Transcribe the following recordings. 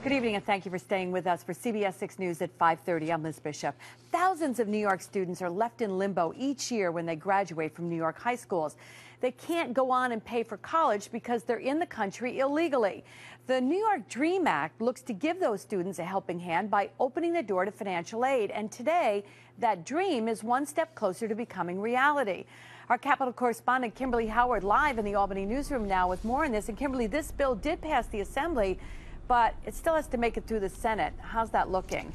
Good evening and thank you for staying with us for CBS 6 News at 5:30. I'm Liz Bishop. Thousands of New York students are left in limbo each year when they graduate from New York high schools. They can't go on and pay for college because they're in the country illegally. The New York DREAM Act looks to give those students a helping hand by opening the door to financial aid. And today, that dream is one step closer to becoming reality. Our Capitol correspondent Kimberly Howard live in the Albany newsroom now with more on this. And Kimberly, this bill did pass the Assembly, but it still has to make it through the Senate. How's that looking?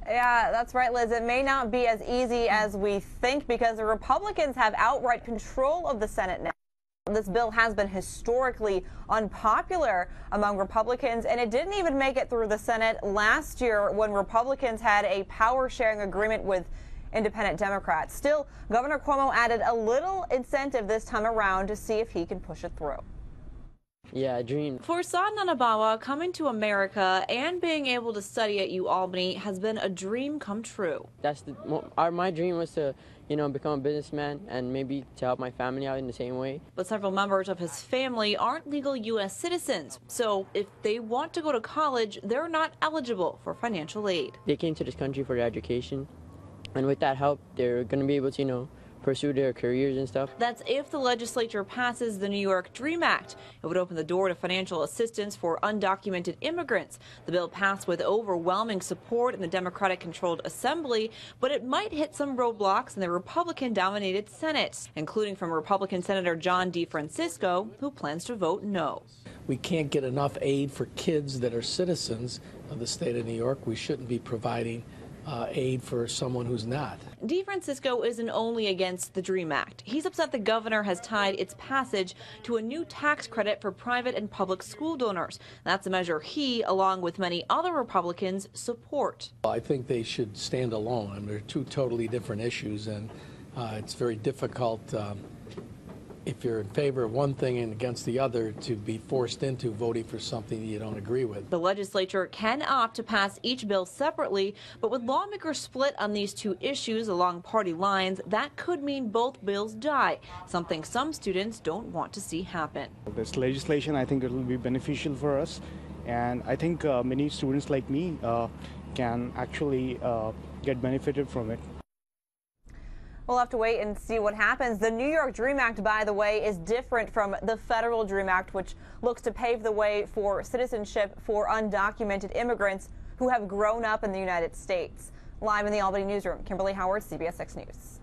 Yeah, that's right, Liz. It may not be as easy as we think because the Republicans have outright control of the Senate now. This bill has been historically unpopular among Republicans, and it didn't even make it through the Senate last year when Republicans had a power-sharing agreement with independent Democrats. Still, Governor Cuomo added a little incentive this time around to see if he can push it through. Yeah, a dream. For Saad Nanabawa, coming to America and being able to study at UAlbany has been a dream come true. My dream was to, become a businessman and maybe to help my family out in the same way. But several members of his family aren't legal U.S. citizens, so if they want to go to college, they're not eligible for financial aid. They came to this country for their education, and with that help, they're going to be able to, pursue their careers and stuff. That's if the legislature passes the New York DREAM Act. It would open the door to financial assistance for undocumented immigrants. The bill passed with overwhelming support in the Democratic-controlled Assembly, but it might hit some roadblocks in the Republican-dominated Senate, including from Republican Senator John DeFrancisco, who plans to vote no. We can't get enough aid for kids that are citizens of the state of New York. We shouldn't be providing aid for someone who's not. DeFrancisco isn't only against the DREAM Act. He's upset the governor has tied its passage to a new tax credit for private and public school donors. That's a measure he, along with many other Republicans, support. I think they should stand alone. I mean, they're two totally different issues, and it's very difficult if you're in favor of one thing and against the other to be forced into voting for something you don't agree with. The legislature can opt to pass each bill separately, but with lawmakers split on these two issues along party lines, that could mean both bills die, something some students don't want to see happen. This legislation, I think it will be beneficial for us, and I think many students like me can actually get benefited from it. We'll have to wait and see what happens. The New York DREAM Act, by the way, is different from the federal DREAM Act, which looks to pave the way for citizenship for undocumented immigrants who have grown up in the United States. Live in the Albany newsroom, Kimberly Howard, CBS 6 News.